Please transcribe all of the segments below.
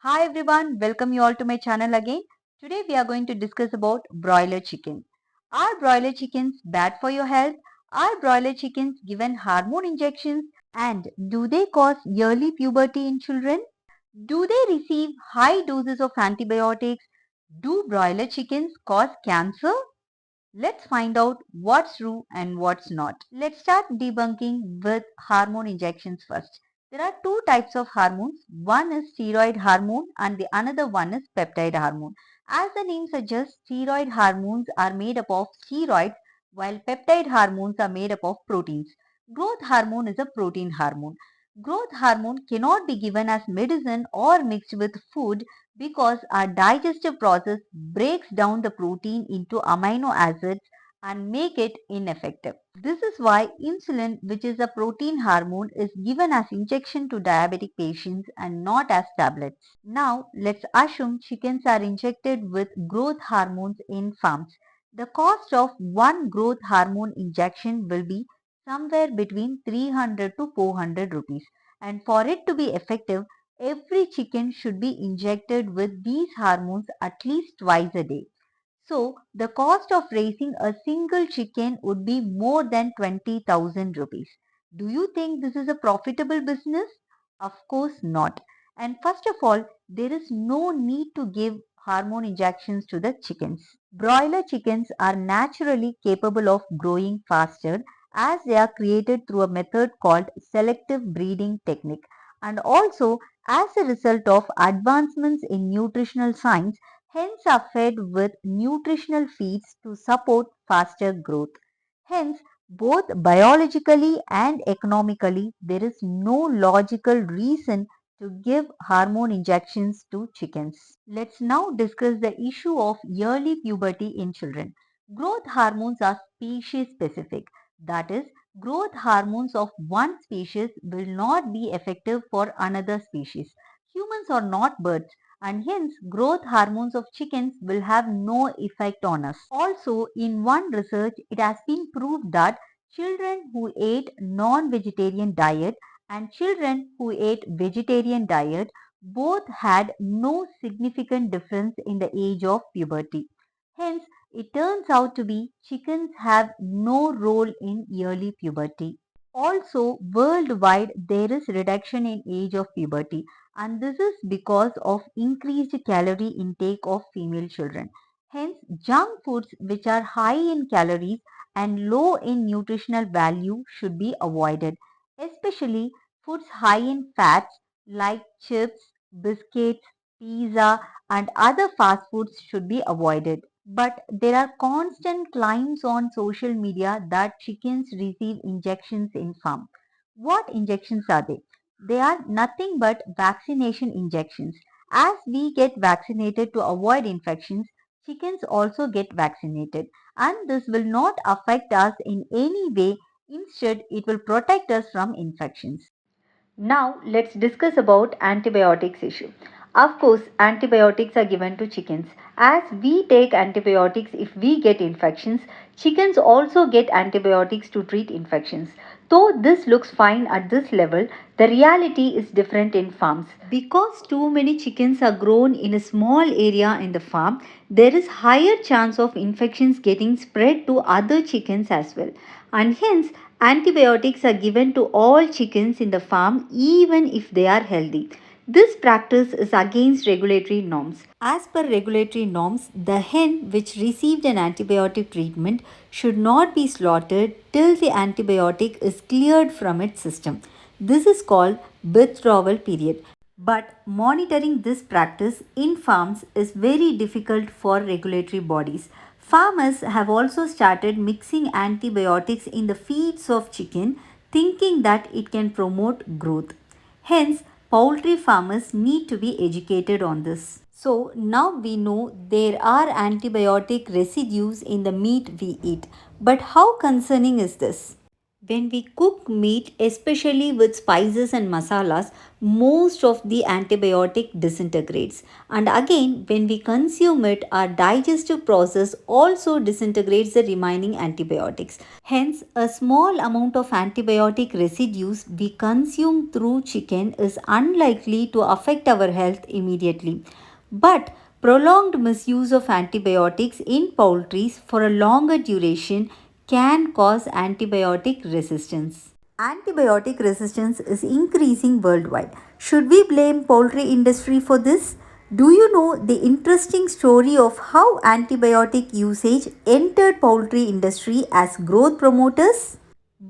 Hi everyone, welcome you all to my channel again. Today we are going to discuss about broiler chicken. Are broiler chickens bad for your health? Are broiler chickens given hormone injections? And do they cause yearly puberty in children? Do they receive high doses of antibiotics? Do broiler chickens cause cancer? Let's find out what's true and what's not. Let's start debunking with hormone injections first. There are two types of hormones. One is steroid hormone and the another one is peptide hormone. As the name suggests, steroid hormones are made up of steroids while peptide hormones are made up of proteins. Growth hormone is a protein hormone. Growth hormone cannot be given as medicine or mixed with food because our digestive process breaks down the protein into amino acids and make it ineffective. This is why insulin, which is a protein hormone, is given as injection to diabetic patients and not as tablets. Now, let's assume chickens are injected with growth hormones in farms. The cost of one growth hormone injection will be somewhere between 300 to 400 rupees. And for it to be effective, every chicken should be injected with these hormones at least twice a day. So, the cost of raising a single chicken would be more than 20,000 rupees. Do you think this is a profitable business? Of course not. And first of all, there is no need to give hormone injections to the chickens. Broiler chickens are naturally capable of growing faster as they are created through a method called selective breeding technique, and also as a result of advancements in nutritional science. Hens are fed with nutritional feeds to support faster growth. Hence, both biologically and economically, there is no logical reason to give hormone injections to chickens. Let's now discuss the issue of yearly puberty in children. Growth hormones are species specific. That is, growth hormones of one species will not be effective for another species. Humans are not birds, and hence growth hormones of chickens will have no effect on us. Also, in one research, it has been proved that children who ate non-vegetarian diet and children who ate vegetarian diet both had no significant difference in the age of puberty. Hence, it turns out to be chickens have no role in early puberty. Also, worldwide, there is reduction in age of puberty, and this is because of increased calorie intake of female children. Hence, junk foods which are high in calories and low in nutritional value should be avoided, especially foods high in fats like chips, biscuits, pizza, and other fast foods should be avoided. But there are constant claims on social media that chickens receive injections in farm. What injections are they? They are nothing but vaccination injections. As we get vaccinated to avoid infections, chickens also get vaccinated, and this will not affect us in any way. Instead, it will protect us from infections. Now let's discuss about antibiotics issue. Of course, antibiotics are given to chickens. As we take antibiotics if we get infections, chickens also get antibiotics to treat infections. Though this looks fine at this level, the reality is different in farms. Because too many chickens are grown in a small area in the farm, there is higher chance of infections getting spread to other chickens as well. And hence, antibiotics are given to all chickens in the farm even if they are healthy. This practice is against regulatory norms. As per regulatory norms, the hen which received an antibiotic treatment should not be slaughtered till the antibiotic is cleared from its system. This is called withdrawal period. But monitoring this practice in farms is very difficult for regulatory bodies. Farmers have also started mixing antibiotics in the feeds of chicken, thinking that it can promote growth. Hence, poultry farmers need to be educated on this. So now we know there are antibiotic residues in the meat we eat. But how concerning is this? When we cook meat, especially with spices and masalas, most of the antibiotic disintegrates. And again, when we consume it, our digestive process also disintegrates the remaining antibiotics. Hence, a small amount of antibiotic residues we consume through chicken is unlikely to affect our health immediately. But prolonged misuse of antibiotics in poultry for a longer duration can cause antibiotic resistance. Antibiotic resistance is increasing worldwide. Should we blame poultry industry for this? Do you know the interesting story of how antibiotic usage entered poultry industry as growth promoters?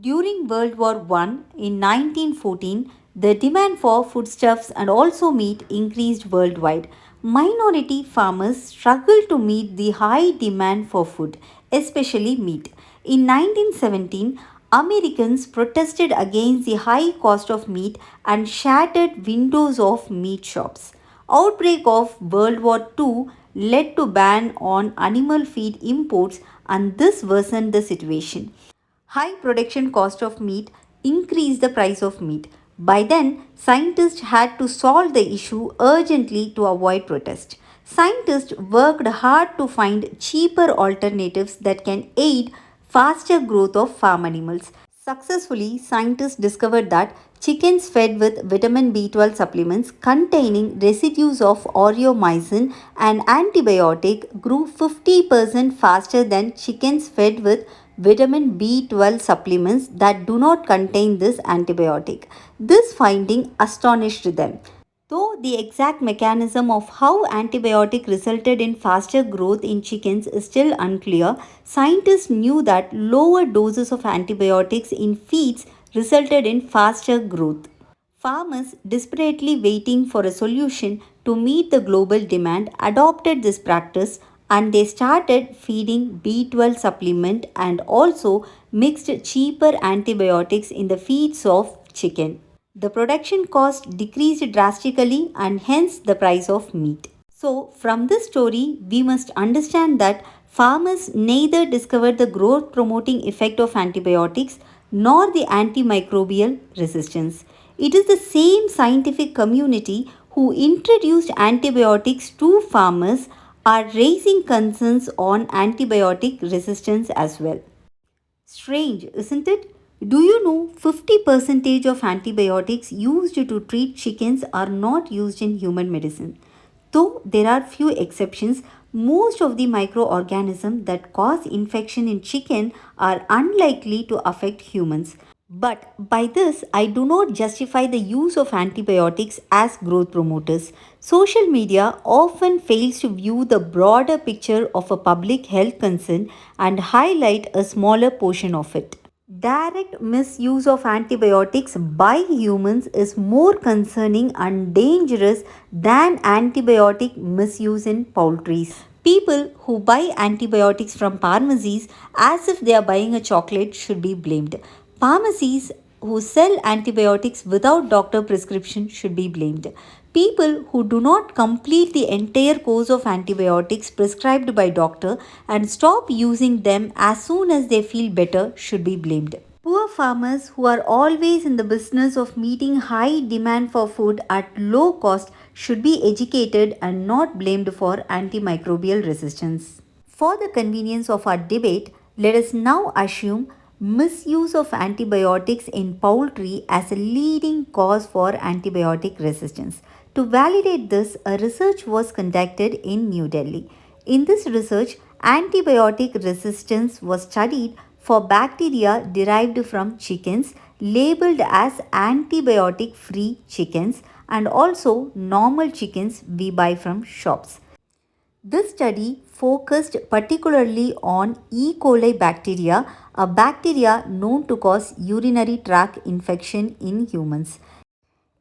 During World War I in 1914, the demand for foodstuffs and also meat increased worldwide. Minority farmers struggled to meet the high demand for food, especially meat. In 1917, Americans protested against the high cost of meat and shattered windows of meat shops. Outbreak of World War II led to ban on animal feed imports, and this worsened the situation. High production cost of meat increased the price of meat. By then, scientists had to solve the issue urgently to avoid protest. Scientists worked hard to find cheaper alternatives that can aid faster growth of farm animals. Successfully, scientists discovered that chickens fed with vitamin B12 supplements containing residues of aureomycin and antibiotic grew 50% faster than chickens fed with vitamin B12 supplements that do not contain this antibiotic. This finding astonished them. Though the exact mechanism of how antibiotic resulted in faster growth in chickens is still unclear, scientists knew that lower doses of antibiotics in feeds resulted in faster growth. Farmers, desperately waiting for a solution to meet the global demand, adopted this practice and they started feeding B12 supplement and also mixed cheaper antibiotics in the feeds of chicken. The production cost decreased drastically and hence the price of meat. So, from this story, we must understand that farmers neither discovered the growth promoting effect of antibiotics nor the antimicrobial resistance. It is the same scientific community who introduced antibiotics to farmers are raising concerns on antibiotic resistance as well. Strange, isn't it? Do you know 50% of antibiotics used to treat chickens are not used in human medicine? Though there are few exceptions, most of the microorganisms that cause infection in chicken are unlikely to affect humans. But by this, I do not justify the use of antibiotics as growth promoters. Social media often fails to view the broader picture of a public health concern and highlight a smaller portion of it. Direct misuse of antibiotics by humans is more concerning and dangerous than antibiotic misuse in poultry. People who buy antibiotics from pharmacies as if they are buying a chocolate should be blamed. Pharmacies who sell antibiotics without doctor prescription should be blamed. People who do not complete the entire course of antibiotics prescribed by doctor and stop using them as soon as they feel better should be blamed. Poor farmers who are always in the business of meeting high demand for food at low cost should be educated and not blamed for antimicrobial resistance. For the convenience of our debate, let us now assume misuse of antibiotics in poultry as a leading cause for antibiotic resistance. To validate this, a research was conducted in New Delhi. In this research, antibiotic resistance was studied for bacteria derived from chickens labeled as antibiotic free chickens and also normal chickens we buy from shops. This study focused particularly on E. coli bacteria, a bacteria known to cause urinary tract infection in humans.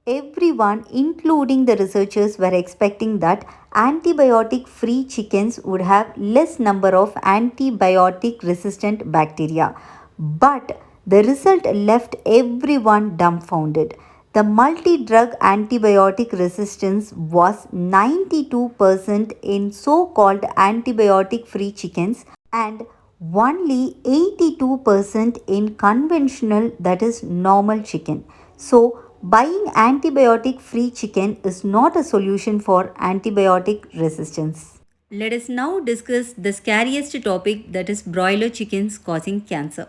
Everyone, including the researchers, were expecting that antibiotic free chickens would have less number of antibiotic resistant bacteria. But the result left everyone dumbfounded. The multi drug antibiotic resistance was 92% in so called antibiotic free chickens and only 82% in conventional, that is normal chicken. So, buying antibiotic free chicken is not a solution for antibiotic resistance. Let us now discuss the scariest topic, that is broiler chickens causing cancer.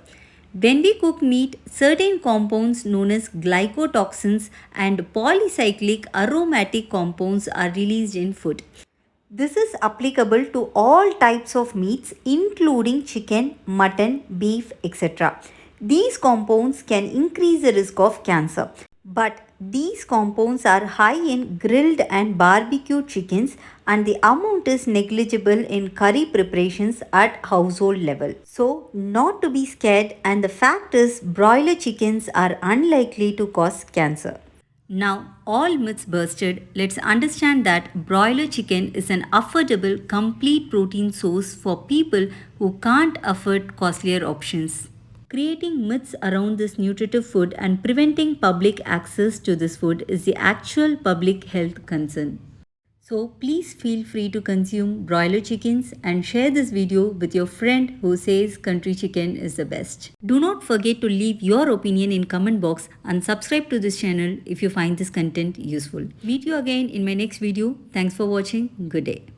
When we cook meat, certain compounds known as glycotoxins and polycyclic aromatic compounds are released in food. This is applicable to all types of meats including chicken, mutton, beef, etc. These compounds can increase the risk of cancer. But these compounds are high in grilled and barbecue chickens and the amount is negligible in curry preparations at household level. So, not to be scared, and the fact is broiler chickens are unlikely to cause cancer. Now, all myths busted, let's understand that broiler chicken is an affordable, complete protein source for people who can't afford costlier options. Creating myths around this nutritive food and preventing public access to this food is the actual public health concern. So please feel free to consume broiler chickens and share this video with your friend who says country chicken is the best. Do not forget to leave your opinion in comment box and subscribe to this channel if you find this content useful. Meet you again in my next video. Thanks for watching. Good day.